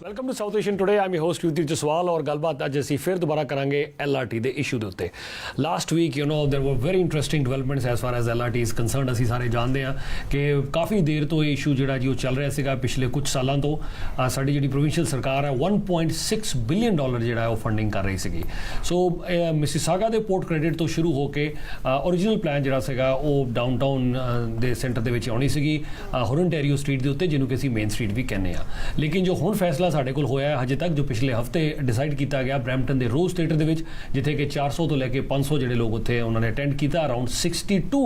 Welcome to South Asian Today I'm host Yuti Jaswal ਔਰ ਗੱਲਬਾਤ ਅੱਜ ਅਸੀਂ ਫਿਰ ਦੁਬਾਰਾ ਕਰਾਂਗੇ LRT ਦੇ ਇਸ਼ੂ ਦੇ ਉੱਤੇ। ਲਾਸਟ ਵੀਕ ਦੇਰ ਵਰ very interesting developments as for as LRT is concerned. ਅਸੀਂ ਸਾਰੇ ਜਾਣਦੇ ਹਾਂ ਕਿ ਕਾਫੀ ਦੇਰ ਤੋਂ ਇਹ ਇਸ਼ੂ ਜਿਹੜਾ ਜੀ ਉਹ ਚੱਲ ਰਿਹਾ ਸੀਗਾ ਪਿਛਲੇ ਕੁਝ ਸਾਲਾਂ ਤੋਂ। ਸਾਡੀ ਜਿਹੜੀ ਪ੍ਰੋਵਿੰਸ਼ੀਅਲ ਸਰਕਾਰ ਹੈ 1.6 ਬਿਲੀਅਨ ਡਾਲਰ ਜਿਹੜਾ ਉਹ ਫੰਡਿੰਗ ਕਰ ਰਹੀ ਸੀਗੀ। ਸੋ ਮਿਸੀਸਾਗਾ ਦੇ ਪੋਰਟ ਕ੍ਰੈਡਿਟ ਤੋਂ ਸ਼ੁਰੂ ਹੋ ਕੇ ਓਰੀਜਨਲ ਪਲਾਨ ਜਿਹੜਾ ਸੀਗਾ ਉਹ ਡਾਊਨਟਾਊਨ ਦੇ ਸੈਂਟਰ ਦੇ ਵਿੱਚ ਆਉਣੀ ਸੀਗੀ, ਹੋਰਨਟੈਰੀਓ ਸਟਰੀਟ ਦੇ ਉੱਤੇ, ਜਿਹਨੂੰ ਕਿ ਅਸੀਂ ਮੇਨ ਸਟਰੀਟ ਵੀ ਕਹਿੰਦੇ ਹਾਂ। ਲੇਕਿਨ ਜੋ ਹੁਣ ਫੈਸਲਾ ਸਾਡੇ ਕੋਲ ਹੋਇਆ ਹਜੇ ਤੱਕ, ਜੋ ਪਿਛਲੇ ਹਫਤੇ ਡਿਸਾਈਡ ਕੀਤਾ ਗਿਆ ਬਰੈਂਪਟਨ ਦੇ ਰੋਜ਼ ਥੀਏਟਰ ਦੇ ਵਿੱਚ, ਜਿੱਥੇ ਕਿ 400 ਤੋਂ ਲੈ ਕੇ 500 ਜਿਹੜੇ ਲੋਕ ਉੱਥੇ ਉਹਨਾਂ ਨੇ ਅਟੈਂਡ ਕੀਤਾ। ਅਰਾਊਂਡ 62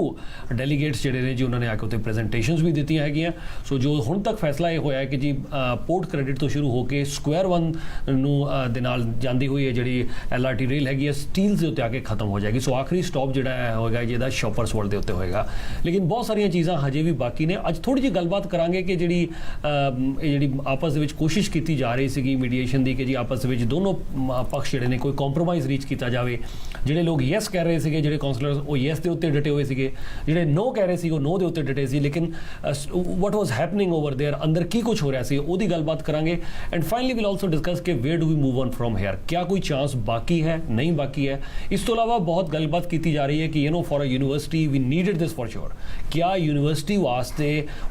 ਡੈਲੀਗੇਟਸ ਜਿਹੜੇ ਨੇ ਜੀ ਉਹਨਾਂ ਨੇ ਆ ਕੇ ਉੱਥੇ ਪ੍ਰੈਜੈਂਟੇਸ਼ਨਸ ਵੀ ਦਿੱਤੀਆਂ ਹੈਗੀਆਂ। ਸੋ ਜੋ ਹੁਣ ਤੱਕ ਫੈਸਲਾ ਇਹ ਹੋਇਆ ਹੈ ਕਿ ਜੀ ਪੋਰਟ ਕ੍ਰੈਡਿਟ ਤੋਂ ਸ਼ੁਰੂ ਹੋ ਕੇ ਸਕੁਆਇਰ 1 ਨੂੰ ਦੇ ਨਾਲ ਜਾਂਦੀ ਹੋਈ ਹੈ ਜਿਹੜੀ LRT ਰੇਲ ਹੈਗੀ ਹੈ, ਸਟੀਲਸ ਦੇ ਉੱਤੇ ਆ ਕੇ ਖਤਮ ਹੋ ਜਾਏਗੀ। ਸੋ ਆਖਰੀ ਸਟਾਪ ਜਿਹੜਾ ਹੋਏਗਾ ਜਿਹਦਾ ਸ਼ੌਪਰਸ ਵਰਲਡ ਦੇ ਉੱਤੇ ਹੋਏਗਾ। ਲੇਕਿਨ ਬਹੁਤ ਸਾਰੀਆਂ ਚੀਜ਼ਾਂ ਹਜੇ ਵੀ ਬਾਕੀ ਨੇ। ਅੱਜ ਥੋੜ੍ਹੀ ਜਿਹੀ ਗੱਲਬਾਤ ਕਰਾਂਗੇ ਕਿ ਜਿਹੜੀ ਆਪਸ ਦੇ ਵਿੱਚ ਕੋਸ਼ਿਸ਼ ਕੀਤੀ ਜਾ ਰਹੀ ਸੀਗੀ ਮੀਡੀਏਸ਼ਨ ਦੀ, ਕਿ ਜੀ ਆਪਸ ਦੇ ਵਿੱਚ ਦੋਨੋਂ ਪੱਖ ਜਿਹੜੇ ਨੇ ਕੋਈ ਕੰਪਰੋਮਾਈਜ਼ ਰੀਚ ਕੀਤਾ ਜਾਵੇ। ਜਿਹੜੇ ਲੋਕ ਯੈਸ ਕਹਿ ਰਹੇ ਸੀਗੇ, ਜਿਹੜੇ ਕਾਉਂਸਲਰ ਉਹ ਯੈਸ ਦੇ ਉੱਤੇ ਡਟੇ ਹੋਏ ਸੀਗੇ, ਜਿਹੜੇ ਨੋ ਕਹਿ ਰਹੇ ਸੀ ਉਹ ਨੋ ਦੇ ਉੱਤੇ ਡਟੇ ਸੀ। ਲੇਕਿਨ what was happening over there, ਅੰਦਰ ਕੀ ਕੁਝ ਹੋ ਰਿਹਾ ਸੀ, ਉਹਦੀ ਗੱਲਬਾਤ ਕਰਾਂਗੇ। And finally will also discuss ਕਿ where do we move on from here, ਕਿਆ ਕੋਈ ਚਾਂਸ ਬਾਕੀ ਹੈ, ਨਹੀਂ ਬਾਕੀ ਹੈ। ਇਸ ਤੋਂ ਇਲਾਵਾ ਬਹੁਤ ਗੱਲਬਾਤ ਕੀਤੀ ਜਾ ਰਹੀ ਹੈ ਕਿ for a university we needed this for sure. क्या यूनिवर्सिटी वास्ते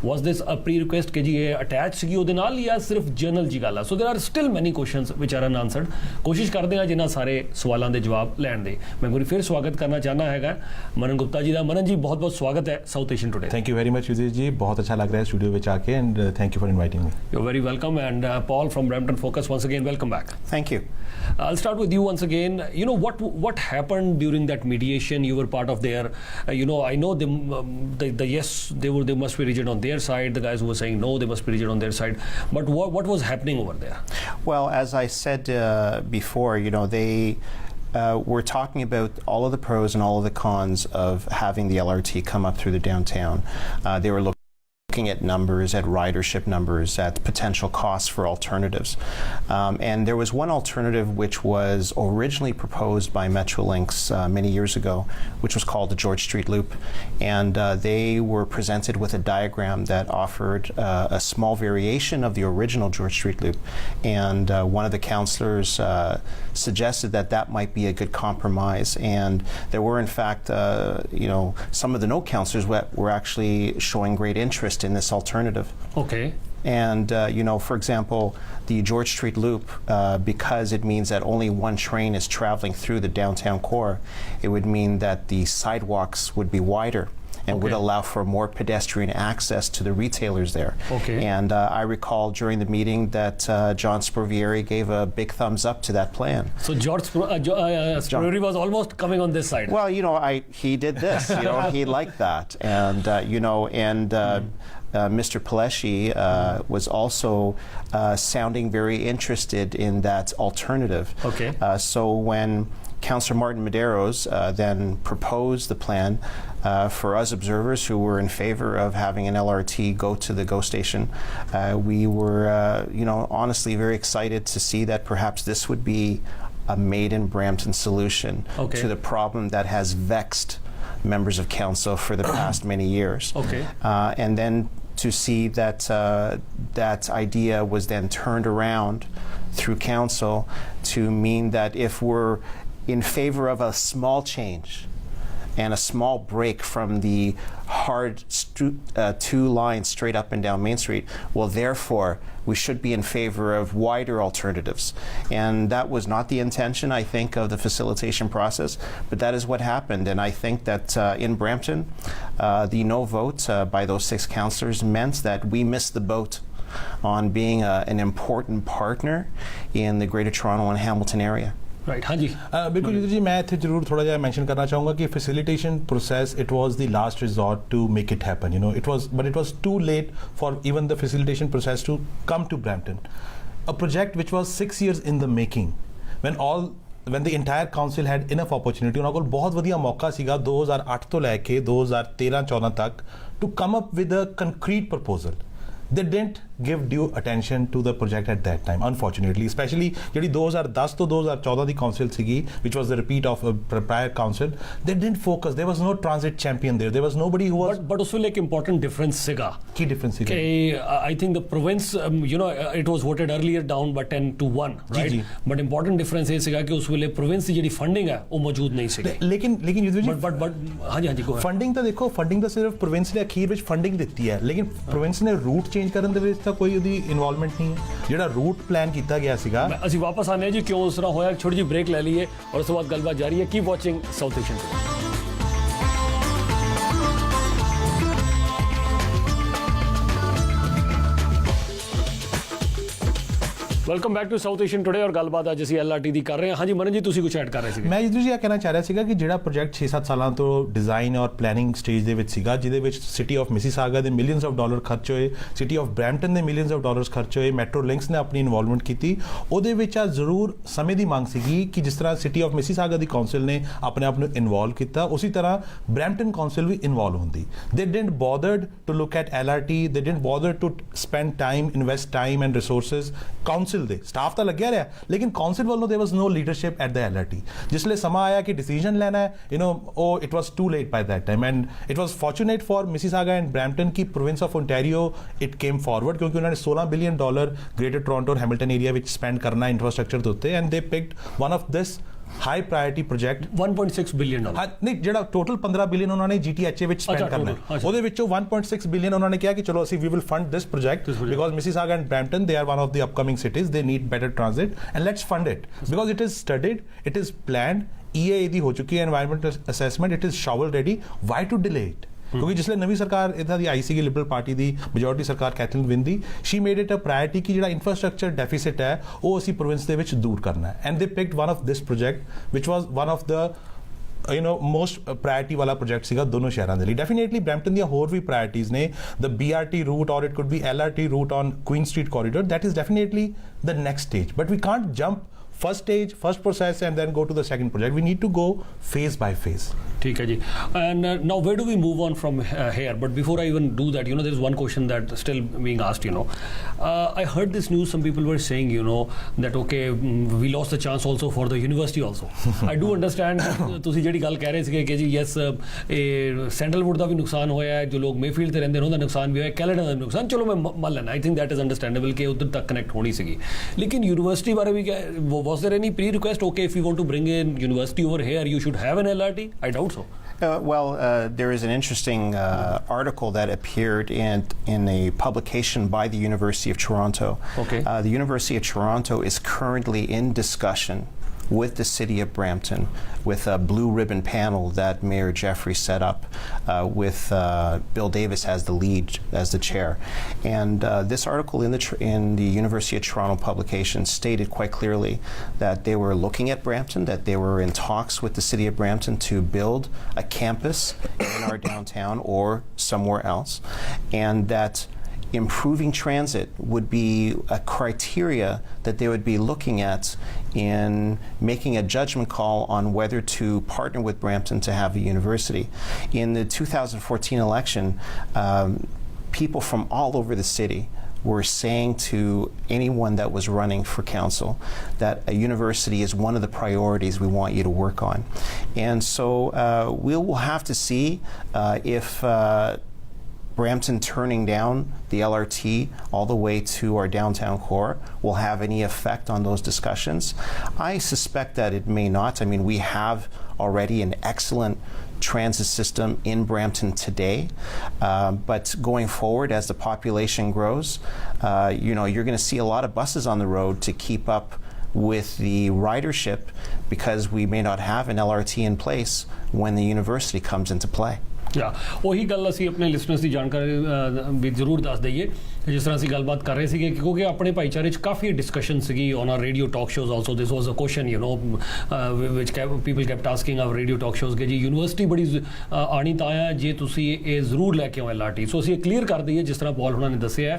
was this a pre request कि जी ये अटैच सी ਉਹਦੇ ਨਾਲ ਜਾਂ ਸਿਰਫ ਜਨਰਲ ਜੀ ਗੱਲ ਆ। So there are still many questions which are unanswered। ਕੋਸ਼ਿਸ਼ ਕਰਦੇ ਹਾਂ ਜਿਨ੍ਹਾਂ ਸਾਰੇ ਸਵਾਲਾਂ ਦੇ ਜਵਾਬ ਲੈਣ ਦੇ। ਮੈਂ ਗੁਰੀ ਫਿਰ ਸਵਾਗਤ ਕਰਨਾ ਚਾਹਨਾ ਹੈਗਾ ਮਨਨ ਗੁप्ता ਜੀ ਦਾ। ਮਨਨ ਜੀ ਬਹੁਤ ਬਹੁਤ ਸਵਾਗਤ ਹੈ South Asian Today. Thank you very much Yudhishthir ji, बहुत अच्छा लग रहा है स्टूडियो में आके and thank you for inviting me. You are very welcome. And Paul from Brampton Focus, once again welcome back। Thank you। I'll start with you once again। What happened during that mediation? You were part of their I know the yes, they must be rigid on their side, the guys who were saying no, they must be rigid on their side, but what was happening over there? Well, as I said before, they we're talking about all of the pros and all of the cons of having the LRT come up through the downtown. They were looking at numbers, at ridership numbers, at potential costs for alternatives. And there was one alternative which was originally proposed by Metrolinx many years ago, which was called the George Street Loop. And they were presented with a diagram that offered a small variation of the original George Street Loop. And one of the councillors suggested that that might be a good compromise. And there were, in fact, some of the no councillors were actually showing great interest in this alternative. Okay. And, for example, the George Street Loop, because it means that only one train is traveling through the downtown core, it would mean that the sidewalks would be wider and would allow for more pedestrian access to the retailers there. Okay. And I recall during the meeting that John Sprovieri gave a big thumbs up to that plan. So George Sprovieri was almost coming on this side. Well, he did this. He liked that, and Mr. Peleschi was also sounding very interested in that alternative. Okay. So when Councillor Martin Medeiros then proposed the plan for us observers who were in favor of having an LRT go to the GO station, we were, honestly very excited to see that perhaps this would be a made in Brampton solution to the problem that has vexed members of council for the past many years. Okay. And then to see that that idea was then turned around through council to mean that if we're in favor of a small change and a small break from the hard two lines straight up and down Main Street, well, therefore, we should be in favor of wider alternatives. And that was not the intention, I think, of the facilitation process, but that is what happened. And I think that in Brampton, the no vote by those 6 councillors meant that we missed the boat on being an important partner in the Greater Toronto and Hamilton area. Right. हाँ जी, बिल्कुल युधिष्ठिर जी, मैं इतने जरूर थोड़ा जिहा mention करना चाहूँगा कि facilitation process it was the last resort to make it happen. It was too late for even the facilitation process to come to Brampton, a project which was 6 years in the making, when the entire council had enough opportunity। ਉਹਨਾਂ ਕੋਲ ਬਹੁਤ ਵਧੀਆ ਮੌਕਾ ਸੀਗਾ 2008 ਤੋਂ ਲੈ ਕੇ 2013-14 ਤੱਕ to come up with a concrete proposal they didn't give due attention to the project at that time, unfortunately, especially ਜਿਹੜੀ 2010 ਤੋਂ 2014 ਦੀ council ਸੀਗੀ, which was the repeat of a prior council. They didn't focus. There was no transit champion there. There was nobody who was. but ਉਸ ਵੇਲੇ ਇੱਕ important difference ਸੀਗਾ ਕੀ difference ਸੀਗਾ? ਕਿ I think the province it was voted earlier down by 10-1, right? ਜੀ। but important difference ਇਹ ਸੀਗਾ ਕਿ ਉਸ ਵੇਲੇ province ਦੀ ਜਿਹੜੀ funding ਹੈ ਉਹ ਮੌਜੂਦ ਨਹੀਂ ਸੀਗੀ। ਲੇਕਿਨ ਯੁਧਵੀਰ ਜੀ but ਹਾਂਜੀ go ahead। ਫੰਡਿੰਗ ਤਾਂ ਦੇਖੋ, ਫੰਡਿੰਗ ਤਾਂ ਸਿਰਫ ਪ੍ਰੋਵਿੰਸ ਨੇ ਅਖੀਰ ਵਿੱਚ ਫੰਡਿੰਗ ਦਿੱਤੀ ਹੈ, ਲੇਕਿਨ ਪ੍ਰੋਵਿੰਸ ਨੇ ਰੂਟ ਚੇਂਜ ਕਰਨ ਦੇ ਵਿੱਚ ਤਾਂ ਕੋਈ ਉਹਦੀ ਇਨਵੋਲਵਮੈਂਟ ਨਹੀਂ ਹੈ। ਜਿਹੜਾ ਰੂਟ ਪਲਾਨ ਕੀਤਾ ਗਿਆ ਸੀਗਾ। ਅਸੀਂ ਵਾਪਸ ਆਨੇ ਜੀ ਕਿਉਂ ਉਸ ਤਰ੍ਹਾਂ ਹੋਇਆ, ਛੋਟੀ ਜਿਹੀ ਬ੍ਰੇਕ ਲੈ ਲਈਏ ਔਰ ਉਸ ਤੋਂ ਬਾਅਦ ਗੱਲਬਾਤ ਜਾਰੀ ਹੈ। Keep watching South Asian. Welcome back to South Asian today ਔਰ ਗੱਲਬਾਤ ਅੱਜ ਅਸੀਂ LRT ਦੀ ਕਰ ਰਹੇ ਹਾਂ। ਹਾਂਜੀ ਮਨਨ ਜੀ, ਤੁਸੀਂ ਕੁਝ ਐਡ ਕਰ ਰਹੇ ਸੀਗੇ। ਮੈਂ ਜੀ ਇਹ ਕਹਿਣਾ ਚਾਹ ਰਿਹਾ ਸੀਗਾ ਕਿ ਜਿਹੜਾ ਪ੍ਰੋਜੈਕਟ 6-7 ਸਾਲਾਂ ਤੋਂ ਡਿਜ਼ਾਈਨ ਔਰ ਪਲੈਨਿੰਗ ਸਟੇਜ ਦੇ ਵਿੱਚ ਸੀਗਾ, ਜਿਹਦੇ ਵਿੱਚ ਸਿਟੀ ਆਫ ਮਿਸੀਸਾਗਾ ਦੇ ਮਿਲੀਅਨਸ ਆਫ ਡਾਲਰ ਖਰਚ ਹੋਏ, ਸਿਟੀ ਆਫ ਬ੍ਰੈਂਪਟਨ ਦੇ ਮਿਲੀਅਨਸ ਆਫ ਡਾਲਰਸ ਖਰਚ ਹੋਏ, ਮੈਟਰੋ ਲਿੰਕਸ ਨੇ ਆਪਣੀ ਇਨਵੋਲਵਮੈਂਟ ਕੀਤੀ, ਉਹਦੇ ਵਿੱਚ ਆ ਜ਼ਰੂਰ ਸਮੇਂ ਦੀ ਮੰਗ ਸੀਗੀ ਕਿ ਜਿਸ ਤਰ੍ਹਾਂ city of Mississauga the council ਨੇ ਆਪਣੇ ਆਪ ਨੂੰ ਇਨਵੋਲਵ ਕੀਤਾ, ਉਸੇ ਤਰ੍ਹਾਂ ਬ੍ਰੈਂਪਟਨ ਕਾਉਂਸਲ ਵੀ ਇਨਵੋਲਵ ਹੁੰਦੀ। They didn't bothered to look at LRT, they didn't bother to spend time, invest time and resources. Council ਦੇ ਸਟਾਫ ਤਾਂ ਲੱਗਿਆ ਰਿਹਾ, ਲੇਕਿਨ ਕਾਉਂਸਲ ਵੱਲੋਂ there was no leadership at the LRT। ਜਿਸਲੇ ਸਮਾਂ ਆਇਆ ਕਿ ਡਿਸੀਜਨ ਲੈਣਾ ਹੈ, it was too late by that time, and it was fortunate for Mississauga and Brampton ਕਿ province of Ontario it came forward, ਕਿਉਂਕਿ ਉਹਨਾਂ ਨੇ $16 billion ਗ੍ਰੇਟਰ ਟੋਰਾਂਟੋ ਔਰ ਹੈਮਿਲਟਨ ਏਰੀਆ ਵਿੱਚ ਸਪੈਂਡ ਕਰਨਾ ਇਨਫਰਾਸਟ੍ਰਕਚਰ ਦੇ ਉੱਤੇ, and they picked one of this high priority project $1.6 billion. ਨਹੀਂ, ਜਿਹੜਾ ਟੋਟਲ 15 ਬਿਲੀਅਨ ਉਹਨਾਂ ਨੇ GTHA ਵਿੱਚ ਸਪੈਂਡ ਕਰਨਾ ਹੈ, ਉਹਦੇ ਵਿੱਚੋਂ 1.6 ਬਿਲੀਅਨ ਉਹਨਾਂ ਨੇ ਕਿਹਾ ਕਿ ਚਲੋ ਅਸੀਂ we will fund this project because Mississauga and Brampton, they are one of the upcoming cities, they need better transit and let's fund it because it is studied, it is planned, EA ਦੀ ਹੋ ਚੁੱਕੀ ਹੈ environmental assessment, it is shovel ready, why to delay it? ਕਿਉਂਕਿ ਜਿਸਲੇ ਨਵੀਂ ਸਰਕਾਰ ਇੱਦਾਂ ਦੀ ਆਈ ਸੀਗੀ, ਲਿਬਰਲ ਪਾਰਟੀ ਦੀ ਮੈਜੋਰਟੀ ਸਰਕਾਰ ਕੈਥਰੀਨ ਵਿਨ ਦੀ, she made it a priority ਕਿ ਜਿਹੜਾ ਇਨਫਰਾਸਟ੍ਰਕਚਰ ਡੈਫਿਸਿਟ ਹੈ ਉਹ ਅਸੀਂ ਪ੍ਰੋਵਿੰਸ ਦੇ ਵਿੱਚ ਦੂਰ ਕਰਨਾ ਹੈ, ਐਂਡ ਦੇ picked one of this project which was one of the most priority ਵਾਲਾ ਪ੍ਰੋਜੈਕਟ ਸੀਗਾ ਦੋਨੋਂ ਸ਼ਹਿਰਾਂ ਦੇ ਲਈ। ਡੈਫੀਨੇਟਲੀ ਬ੍ਰੈਂਪਟਨ ਦੀਆਂ ਹੋਰ ਵੀ ਪ੍ਰਾਇੋਰਟੀਜ਼ ਨੇ, the BRT route or it could be LRT route on Queen Street corridor, that is definitely the next stage, but we can't jump first stage, first process and then go to the second project. We need to go phase by phase. ठीक है जी, and now where do we move on from here? But before I even do that, there is one question that still being asked. I heard this news. Some people were saying, that okay, we lost the chance also for the university also. I do understand. ਤੁਸੀਂ ਜਿਹੜੀ ਗੱਲ ਕਹਿ ਰਹੇ ਸੀਗੇ ਕਿ ਜੀ yes, sandalwood ਦਾ ਵੀ ਨੁਕਸਾਨ ਹੋਇਆ ਹੈ, ਜੋ ਲੋਕ ਮੇਫੀਲਡ ਤੇ ਰਹਿੰਦੇ ਨੇ ਉਹਦਾ ਨੁਕਸਾਨ ਵੀ ਹੋਇਆ, ਕੈਨੇਡਾ ਦਾ ਨੁਕਸਾਨ, ਚਲੋ ਮੈਂ ਮੰਨ ਲੈਣਾ, I think that is understandable ਕਿ ਉਧਰ ਤੱਕ ਕਨੈਕਟ ਹੋਣੀ ਸੀਗੀ। ਲੇਕਿਨ ਯੂਨੀਵਰਸਿਟੀ ਬਾਰੇ ਵੀ was there any pre-request? Okay, if you want to bring in university over here, you should have an LRT? I doubt so. There is an interesting article that appeared in a publication by the University of Toronto. Okay. The University of Toronto is currently in discussion with the city of Brampton, with a blue ribbon panel that Mayor Jeffrey set up with Bill Davis as the lead, as the chair. And this article in the University of Toronto publication stated quite clearly that they were looking at Brampton, that they were in talks with the city of Brampton to build a campus in our downtown or somewhere else, and that improving transit would be a criteria that they would be looking at in making a judgment call on whether to partner with Brampton to have a university. In the 2014 election, people from all over the city were saying to anyone that was running for council that a university is one of the priorities we want you to work on. And so we will have to see if Brampton turning down the LRT all the way to our downtown core will have any effect on those discussions. I suspect that it may not. I mean, we have already an excellent transit system in Brampton today, but going forward as the population grows, you're going to see a lot of buses on the road to keep up with the ridership because we may not have an LRT in place when the university comes into play. ਉਹੀ ਗੱਲ ਅਸੀਂ ਆਪਣੇ listeners ਦੀ ਜਾਣਕਾਰੀ ਵੀ ਜ਼ਰੂਰ ਦੱਸ ਦਈਏ, ਜਿਸ ਤਰ੍ਹਾਂ ਅਸੀਂ ਗੱਲਬਾਤ ਕਰ ਰਹੇ ਸੀਗੇ ਕਿਉਂਕਿ ਆਪਣੇ ਭਾਈਚਾਰੇ 'ਚ ਕਾਫੀ ਡਿਸਕਸ਼ਨ ਸੀਗੀ on our radio talk shows also. This was a question which people kept asking our radio talk shows ਕਿ ਜੀ ਯੂਨੀਵਰਸਿਟੀ ਬੜੀ ਆਣੀ ਤਾਂ ਆ ਜੇ ਤੁਸੀਂ ਇਹ ਜ਼ਰੂਰ ਲੈ ਕੇ ਆਓ LRT। ਸੋ ਅਸੀਂ ਇਹ ਕਲੀਅਰ ਕਰ ਦਈਏ, ਜਿਸ ਤਰ੍ਹਾਂ ਪੌਲ ਹੁਣਾਂ ਨੇ ਦੱਸਿਆ,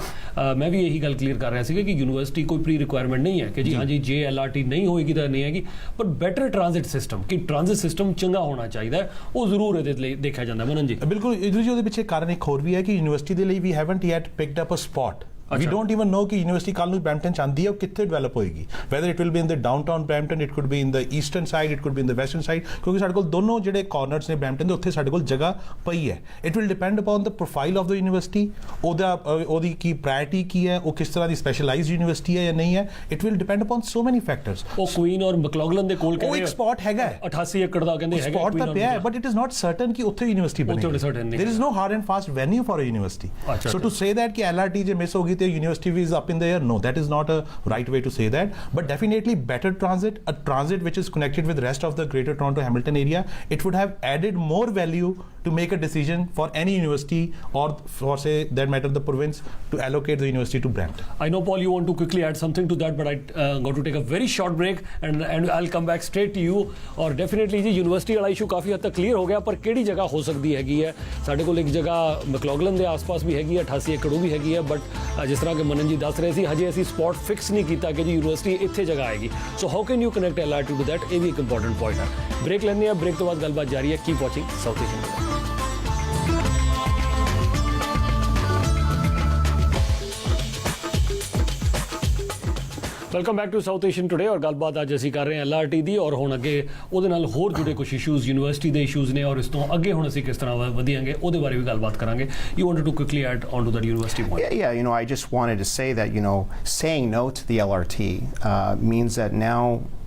ਮੈਂ ਵੀ ਇਹੀ ਗੱਲ ਕਲੀਅਰ ਕਰ ਰਿਹਾ ਸੀਗਾ ਕਿ ਯੂਨੀਵਰਸਿਟੀ ਕੋਈ ਪ੍ਰੀ ਰਿਕੁਆਇਰਮੈਂਟ ਨਹੀਂ ਹੈ ਕਿ ਜੀ ਹਾਂਜੀ ਜੇ LRT ਨਹੀਂ ਹੋਏਗੀ ਤਾਂ ਨਹੀਂ ਹੈਗੀ, ਪਰ ਬੈਟਰ ਟ੍ਰਾਂਜ਼ਿਟ ਸਿਸਟਮ, ਕਿ ਟ੍ਰਾਂਜ਼ਿਟ ਸਿਸਟਮ ਚੰਗਾ ਹੋਣਾ ਚਾਹੀਦਾ, ਉਹ ਜ਼ਰੂਰ ਇਹਦੇ ਲਈ ਦੇਖਿਆ ਜਾਂਦਾ। मनन जी ਬਿਲਕੁਲ ਇਹਦੇ ਜੀ ਉਹਦੇ ਪਿੱਛੇ ਕਾਰਨ ਇੱਕ ਹੋਰ ਵੀ ਹੈ ਕਿ ਯੂਨੀਵਰਸਿਟੀ ਦੇ ਲਈ we haven't yet picked up a spot we don't even know ਕਿ ਯੂਨੀਵਰਸਿਟੀ ਕੱਲ ਨੂੰ ਬ੍ਰੈਂਪਟਨ ਚਾਹੁੰਦੀ ਹੈ ਉਹ ਕਿੱਥੇ ਡਿਵੈਲਪ ਹੋਏਗੀ whether it will be in the downtown Brampton, it could be in the eastern side, it could be in the western side ਕਿਉਂਕਿ ਸਾਡੇ ਕੋਲ ਦੋਨੋਂ ਜਿਹੜੇ ਕਾਰਨਰਸ ਨੇ ਬ੍ਰੈਂਪਟਨ ਦੇ ਉੱਥੇ ਸਾਡੇ ਕੋਲ ਜਗ੍ਹਾ ਪਈ ਹੈ it will depend upon the profile of the university ਉਹਦੀ ਕੀ ਪ੍ਰਾਇੋਰਟੀ ਕੀ ਹੈ ਉਹ ਕਿਸ ਤਰ੍ਹਾਂ ਦੀ ਸਪੈਸ਼ਲਾਈਜ਼ਡ ਯੂਨੀਵਰਸਿਟੀ ਹੈ ਜਾਂ ਨਹੀਂ ਹੈ it will depend upon so many factors ਉਹ ਕੁਈਨ ਔਰ ਮੈਕਲੌਗਲਨ ਦੇ ਕੋਲ ਉਹ ਕਹਿੰਦੇ ਇੱਕ ਸਪੌਟ ਹੈਗਾ 88 ਏਕੜ ਦਾ ਕਹਿੰਦੇ ਹੈਗਾ ਸਪੌਟ ਤਾਂ ਪਿਆ ਹੈ but it is not certain ਕਿ ਉੱਥੇ ਯੂਨੀਵਰਸਿਟੀ ਬਣੇ there is no hard and fast venue for a university so to say that ਕਿ LRT ਜੇ ਮਿਸ ਹੋ ਗਈ ਤੇ ਯੂਨੀਵਰਸਿਟੀ ਵੀ is up in the air, no, that is not a right way to say that, but definitely better transit, a transit which is connected with rest of the greater Toronto Hamilton area, it would have added more value to make a decision for any university or for say that matter the province to allocate the university to Brampton. I know Paul you want to quickly add something to that but I got to take a very short break and I'll come back straight to you और definitely जी university वाला issue काफ़ी हद तक clear हो गया पर किहड़ी जगह हो सकती हैगी है ਸਾਡੇ ਕੋਲ ਇੱਕ ਜਗ੍ਹਾ ਮੈਕਲੌਗਲਨ ਦੇ ਆਸ-ਪਾਸ ਵੀ ਹੈਗੀ ਹੈ 88 ਏਕੜ ਉਹ ਵੀ ਹੈਗੀ ਹੈ ਬਟ ਜਿਸ ਤਰ੍ਹਾਂ ਕਿ ਮਨਨ ਜੀ ਦੱਸ ਰਹੇ ਸੀ ਹਜੇ ਅਸੀਂ ਸਪੌਟ ਫਿਕਸ ਨਹੀਂ ਕੀਤਾ ਕਿ ਜੀ ਯੂਨੀਵਰਸਿਟੀ ਇੱਥੇ ਜਗ੍ਹਾ ਆਏਗੀ so how can you connect LRT to that ਇਹ ਵੀ ਇੱਕ ਇੰਪੋਰਟੈਂਟ ਪੁਆਇੰਟ ਹੈ ਬ੍ਰੇਕ ਲੈਂਦੇ ਆ ਬ੍ਰੇਕ ਤੋਂ ਬਾਅਦ ਗੱਲਬਾਤ ਜਾਰੀ ਹੈ keep watching South Asian welcome back to South Asian today ਔਰ ਗੱਲਬਾਤ ਅੱਜ ਅਸੀਂ ਕਰ ਰਹੇ ਹਾਂ LRT ਦੀ ਔਰ ਹੁਣ ਅੱਗੇ ਉਹਦੇ ਨਾਲ ਹੋਰ ਜੁੜੇ ਕੁਝ ਇਸ਼ੂਜ਼ ਯੂਨੀਵਰਸਿਟੀ ਦੇ ਇਸ਼ੂਜ਼ ਨੇ ਔਰ ਇਸ ਤੋਂ ਅੱਗੇ ਹੁਣ ਅਸੀਂ ਕਿਸ ਤਰ੍ਹਾਂ ਵਧੀਆਂਗੇ ਉਹਦੇ ਬਾਰੇ ਵੀ ਗੱਲਬਾਤ ਕਰਾਂਗੇ you wanted to quickly add on to that university point Yeah, I just wanted to say that, saying no to the LRT means that now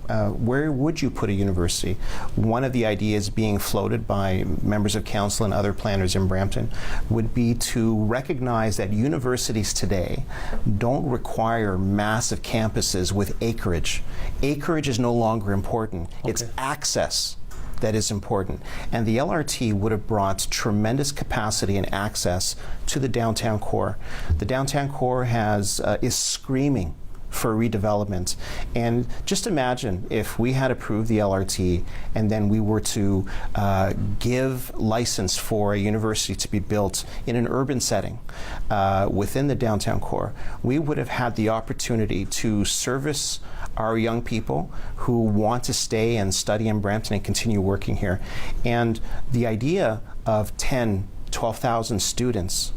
where would you put a university? One of the ideas being floated by members of council and other planners in Brampton would be to recognize that universities today don't require massive campuses with acreage. Acreage is no longer important. Okay. It's access that is important. And the LRT would have brought tremendous capacity and access to the downtown core. The downtown core is screaming for redevelopment. And just imagine if we had approved the LRT and then we were to give license for a university to be built in an urban setting within the downtown core, we would have had the opportunity to service our young people who want to stay and study in Brampton and continue working here. And the idea of 12,000 students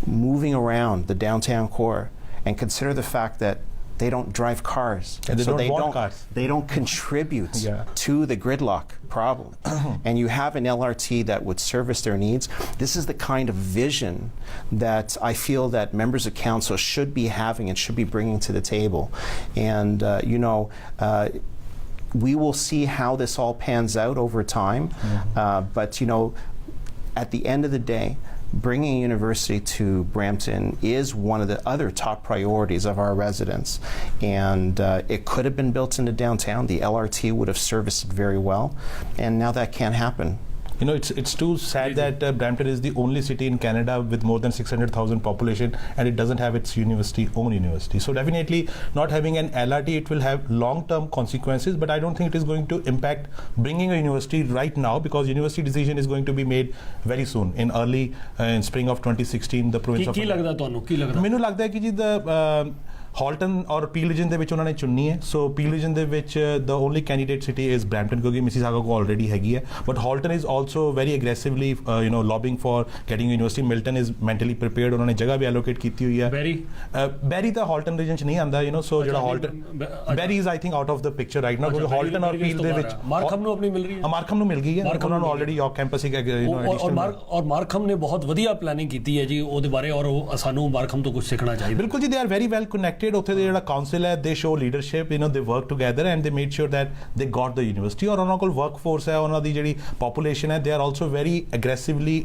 moving around the downtown core and consider the fact that they don't drive cars. And they don't want cars. They don't contribute to the gridlock problem. And you have an LRT that would service their needs. This is the kind of vision that I feel that members of council should be having and should be bringing to the table. And, we will see how this all pans out over time. But, at the end of the day, bringing a university to Brampton is one of the other top priorities of our residents. And it could have been built into downtown. The LRT would have serviced it very well. And now that can't happen. It's too sad that Brampton is the only city in Canada with more than 600,000 population and it doesn't have its own university. So definitely not having an LRT, it will have long-term consequences, but I don't think it is going to impact bringing a university right now because university decision is going to be made very soon in spring of 2016. The province of ਕੀ ਲੱਗਦਾ ਤੁਹਾਨੂੰ ਕੀ ਲੱਗਦਾ ਮੈਨੂੰ ਲੱਗਦਾ ਹੈ ਕਿ ਜੀ Halton ਔਰ peel reason ਦੇ ਵਿੱਚ ਉਹਨਾਂ ਨੇ ਚੁਣਨੀ ਹੈ ਸੋ ਪੀਲ ਰੀਜਨ ਦੇ ਵਿੱਚ ਦ only candidate city is Brampton ਕਿਉਂਕਿ ਮਿਸੀਸਾਗਾ ਕੋ ਆਲਰੇਡੀ ਹੈਗੀ ਹੈ but Halton is also very aggressively lobbying for getting university Milton is mentally prepared ਉਹਨਾਂ ਨੇ ਜਗ੍ਹਾ ਵੀ ਐਲੋਕੇਟ ਕੀਤੀ ਹੋਈ ਹੈ ਬੈਰੀ ਤਾਂ ਹਾਲਟਨ ਰੀਜਨ ਚ ਨਹੀਂ ਆਉਂਦਾ ਸੋ ਜਿਹੜਾ Halton Barrie is I think out of the picture right now ਕਿਉਂਕਿ ਹਾਲਟਨ ਔਰ ਪੀਲ ਦੇ ਵਿੱਚ ਮਾਰਕਮ ਨੂੰ ਆਪਣੀ ਮਿਲ ਰਹੀ ਹੈ ਮਾਰਕਮ ਨੂੰ ਮਿਲ ਗਈ ਹੈ ਉਹਨਾਂ ਨੂੰ ਆਲਰੇਡੀ ਯਾਰਕ ਕੈਂਪਸ ਹੀ ਔਰ ਮਾਰਕਮ ਨੇ ਬਹੁਤ ਵਧੀਆ ਪਲੈਨਿੰਗ ਕੀਤੀ ਹੈ ਜੀ ਉਹਦੇ ਬਾਰੇ ਔਰ ਸਾਨੂੰ ਮਾਰਕਮ ਤੋਂ ਕੁਝ ਸਿੱਖਣਾ ਚਾਹੀਦਾ ਬਿਲਕੁਲ ਜੀ they are very well connected ਉੱਥੇ ਦੇ ਜਿਹੜਾ council they show leadership, they work together and they made sure that they got the university or ਉਹਨਾਂ ਕੋਲ workforce ਹੈ ਉਹਨਾਂ ਦੀ ਜਿਹੜੀ population ਹੈ they are also very aggressively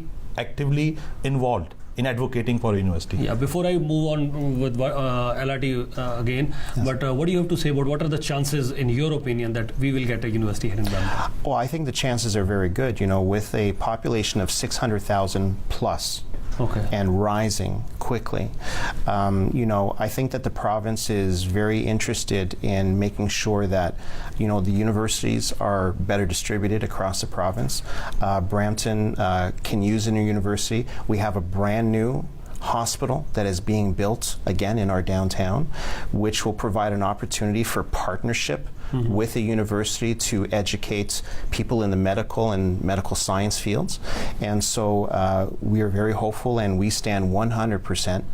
actively involved in advocating for a university. Yeah, before I move on with LRT again, yes. But what do you have to say about what are the chances in your opinion that we will get a university here in Brampton? Well, I think the chances are very good, with a population of 600,000 plus. Okay. And rising quickly. I think that the province is very interested in making sure that, the universities are better distributed across the province. Brampton can use a new university. We have a brand new hospital that is being built again in our downtown, which will provide an opportunity for partnership with a university to educate people in the medical and medical science fields. And so we are very hopeful, and we stand 100%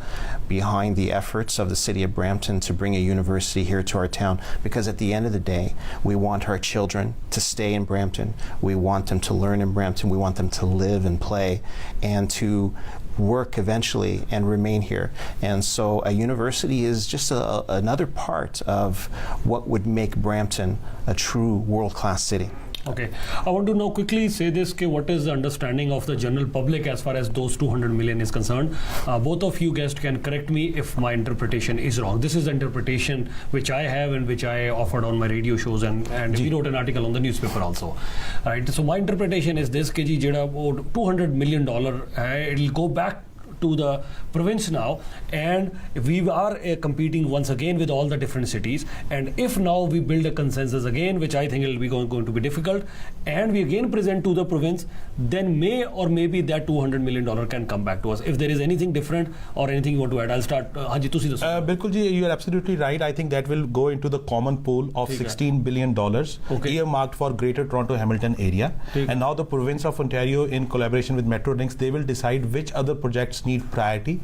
behind the efforts of the City of Brampton to bring a university here to our town, because at the end of the day, we want our children to stay in Brampton. We want them to learn in Brampton. We want them to live and play and to work eventually and remain here. And so a university is just another part of what would make Brampton a true world-class city. Okay, I want to now quickly say this, what is the understanding of the general public as far as those 200 million is concerned? Both of you guests can correct me if my interpretation is wrong. This is the interpretation which I have and which I offered on my radio shows, and we wrote an article on the newspaper also. Right. So my interpretation is this, कि जी जेड़ा वो $200 million है, it'll go back to the province now, and we are competing once again with all the different cities. And if now we build a consensus again, which I think will be going to be difficult, and we again present to the province, then maybe that $200 million can come back to us. If there is anything different or anything you want to add, I'll start. Hanji, tusi daso. Bilkul ji, you are absolutely right. I think that will go into the common pool of $16 billion earmarked for Greater Toronto Hamilton area. And now the province of Ontario, in collaboration with Metrolinx, they will decide which other projects need priority.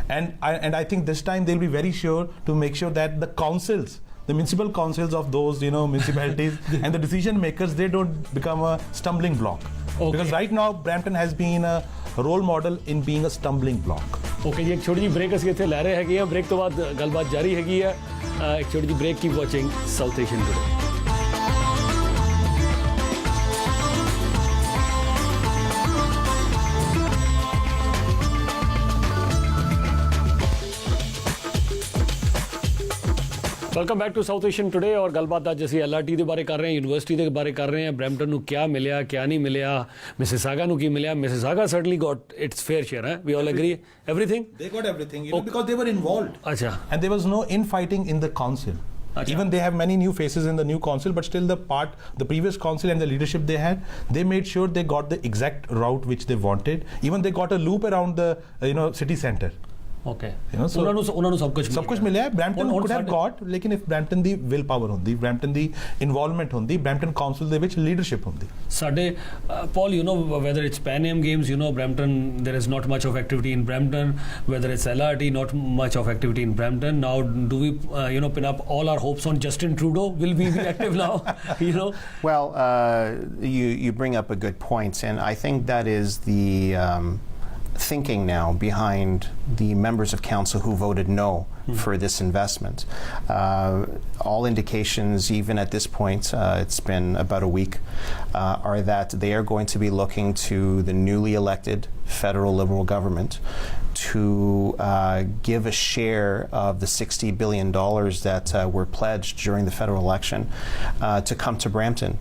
And I think this time they'll be very sure to make sure that the councils, the municipal councils of those municipalities and the decision makers, they don't become a stumbling block. Because right now Brampton has been a role model in being a stumbling block. Okay, जी एक छोटी जी break ਅਸੀਂ ਇੱਥੇ ਲੈ ਰਹੇ ਹੈਗੇ ਆ, break ਤੋਂ ਬਾਅਦ ਗੱਲਬਾਤ ਜਾਰੀ ਹੈਗੀ ਆ, ਇੱਕ ਛੋਟੀ ਜੀ break, keep watching South Asian today. Welcome back to South Asian today. और गलबात अज ਅਸੀਂ LRT ਦੇ ਬਾਰੇ ਕਰ ਰਹੇ ਹਾਂ, ਯੂਨੀਵਰਸਿਟੀ ਦੇ ਬਾਰੇ ਕਰ ਰਹੇ ਹਾਂ, ਬ੍ਰੈਂਪਟਨ ਨੂੰ ਕੀ ਮਿਲਿਆ, ਕੀ ਨਹੀਂ ਮਿਲਿਆ, ਮਿਸਿਸਾਗਾ ਨੂੰ ਕੀ ਮਿਲਿਆ. Mississauga certainly got its fair share, huh? We all agree, everything? They got everything, because they were involved. अच्छा. And there was no infighting in the council. Achha. Even they have many new faces in the new council, but still the previous council and the leadership they had, they made sure they got the exact route which they wanted. Even they got a loop around the city center. Okay. So ਉਹਨਾਂ ਨੂੰ ਸਭ ਕੁਝ ਮਿਲਿਆ ਹੈ. Brampton could have got, ਲੇਕਿਨ if Brampton the will power ਹੁੰਦੀ, Brampton ਦੀ involvement ਹੁੰਦੀ, Brampton council ਦੇ ਵਿੱਚ ਲੀਡਰਸ਼ਿਪ ਹੁੰਦੀ. ਸਾਡੇ Paul, whether it's Pan Am Games, Brampton, there is not much of activity in Brampton. Whether it's LRT, not much of activity in Brampton. Now, do we pin up all our hopes on Justin Trudeau? Will we be active now? Well, you bring up a good point, and I think that is the thinking now behind the members of council who voted no for this investment. All indications, even at this point, it's been about a week, are that they are going to be looking to the newly elected federal Liberal government to give a share of the $60 billion that were pledged during the federal election to come to Brampton.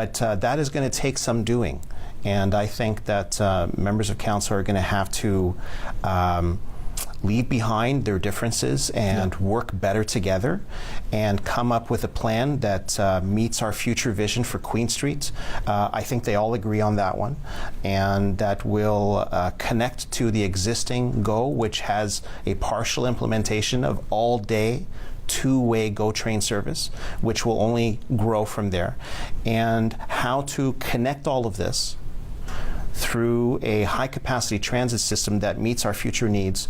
But that is going to take some doing. And I think that members of council are going to have to leave behind their differences and work better together and come up with a plan that meets our future vision for Queen Street. I think they all agree on that one, and that will connect to the existing GO, which has a partial implementation of all-day two-way GO train service, which will only grow from there. And how to connect all of this through a high-capacity transit system that meets our future needs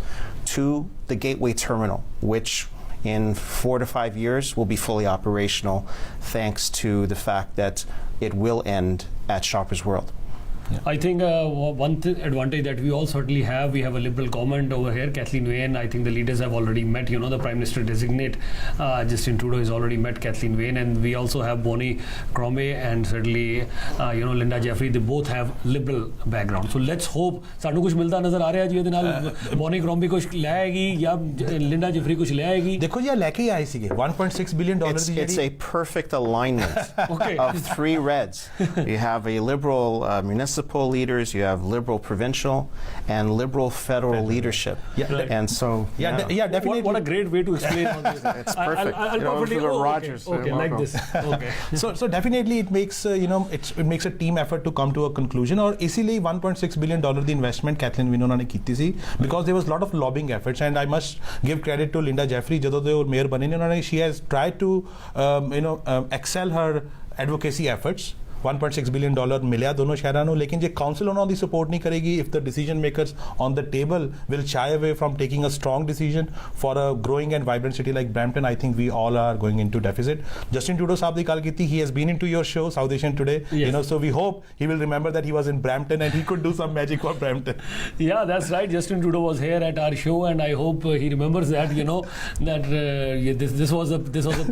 to the Gateway Terminal, which in 4 to 5 years will be fully operational, thanks to the fact that it will end at Shoppers World. Yeah. I think one advantage that we all certainly have, we have a Liberal government over here, Kathleen Wayne. I think the leaders have already met, the Prime Minister designate, Justin Trudeau has already met Kathleen Wayne, and we also have Bonnie Crombie and certainly, Linda Jeffrey. They both have Liberal background. So let's hope, ਸਾਨੂੰ ਕੁਝ ਮਿਲਦਾ ਨਜ਼ਰ ਆ ਰਿਹਾ ਜੀ ਇਹਦੇ ਨਾਲ. Bonnie Crombie ਕੁਝ ਲੈ ਆਏਗੀ ਜਾਂ Linda Jeffrey ਕੁਝ ਲੈ ਆਏਗੀ. ਦੇਖੋ ਜੀ, ਲੈ ਕੇ ਆਏ ਸੀਗੇ $1.6 billion ਦੀ ਜਿਹੜੀ. It's a perfect alignment of three reds. You have a Liberal municipal municipal leaders, you have Liberal provincial, and Liberal federal leadership. Yeah, right. And so definitely. What a great way to explain all this. It's perfect. I'll perfectly. Rogers, okay, like this. Okay. So definitely it makes it makes a team effort to come to a conclusion. Or easily $1.6 billion the investment Kathleen Wynne ने की थी because there was a lot of lobbying efforts, and I must give credit to Linda Jeffrey ਜਦੋਂ ਦੇ ਉਹ mayor ਬਣੇ ਨੇ ਉਹਨਾਂ ਨੇ she has tried to excel her advocacy efforts. $1.6 billion ਮਿਲਿਆ ਦੋਨੋਂ ਸ਼ਹਿਰਾਂ ਨੂੰ ਲੇਕਿਨ ਜੇ ਕਾਉਂਸਲ ਉਹਨਾਂ ਦੀ ਸਪੋਰਟ ਨਹੀਂ ਕਰੇਗੀ if the decision makers on the table will shy away from taking a strong decision for a growing and vibrant city like Brampton, I think we all are going into deficit. Justin Trudeau ਸਾਹਿਬ ਦੀ ਗੱਲ ਕੀਤੀ, he has been into your show South Asian Today, Yes. so we hope he will remember that he was in Brampton and he could do some magic for Brampton. Yeah, that's right. Justin Trudeau was here at our show, and I hope he remembers that. That this was a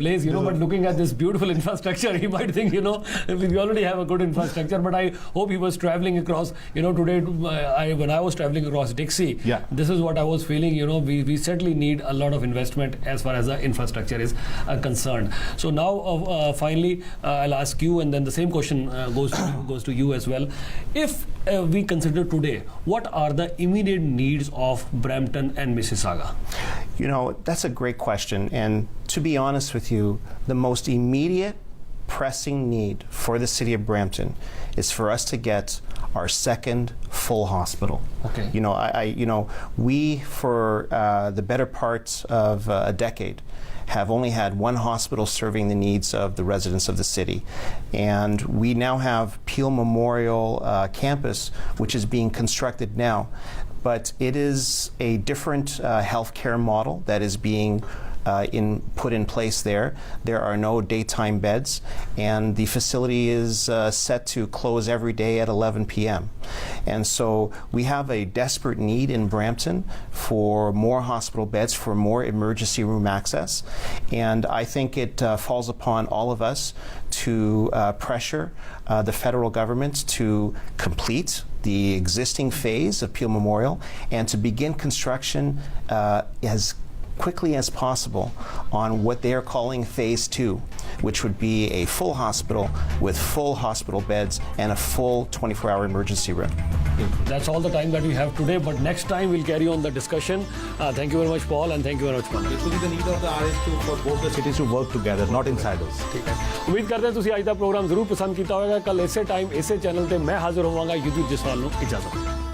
place. But looking at this beautiful infrastructure, he might think we already have a good infrastructure. But I hope he was traveling across. Today when I was traveling across Dixie, this is what I was feeling. We certainly need a lot of investment as far as the infrastructure is concerned. So now finally, I'll ask you, and then the same question goes to you as well. If we consider today, what are the immediate needs of Brampton and Mississauga? That's a great question. And to be honest with you, the most immediate pressing need for the city of Brampton is for us to get our second full hospital. Okay. We for the better part of a decade have only had one hospital serving the needs of the residents of the city. And we now have Peel Memorial Campus, which is being constructed now. But it is a different healthcare model that is being put in place there. There are no daytime beds, and the facility is set to close every day at 11 p.m. And so we have a desperate need in Brampton for more hospital beds, for more emergency room access. And I think it falls upon all of us to pressure the federal government to complete the existing phase of Peel Memorial and to begin construction as quickly as possible on what they are calling phase 2, which would be a full hospital with full hospital beds and a full 24-hour emergency room. That's all the time that we have today, but next time we'll carry on the discussion. Thank you very much, Paul, and thank you very much, Paul. Basically the need of the RS2 for both the cities to work together, not insiders. ਠੀਕ ਹੈ, ਉਮੀਦ ਕਰਦੇ ਹਾਂ ਤੁਸੀਂ ਅੱਜ ਦਾ programme ਜ਼ਰੂਰ ਪਸੰਦ ਕੀਤਾ ਹੋਵੇਗਾ। ਕੱਲ ਇਸੇ ਟਾਈਮ ਇਸੇ ਚੈਨਲ ਤੇ ਮੈਂ ਹਾਜ਼ਰ ਹੋਵਾਂਗਾ। ਯੁਧਵੀਰ ਜਸਵਾਲ ਨੂੰ ਇਜਾਜ਼ਤ।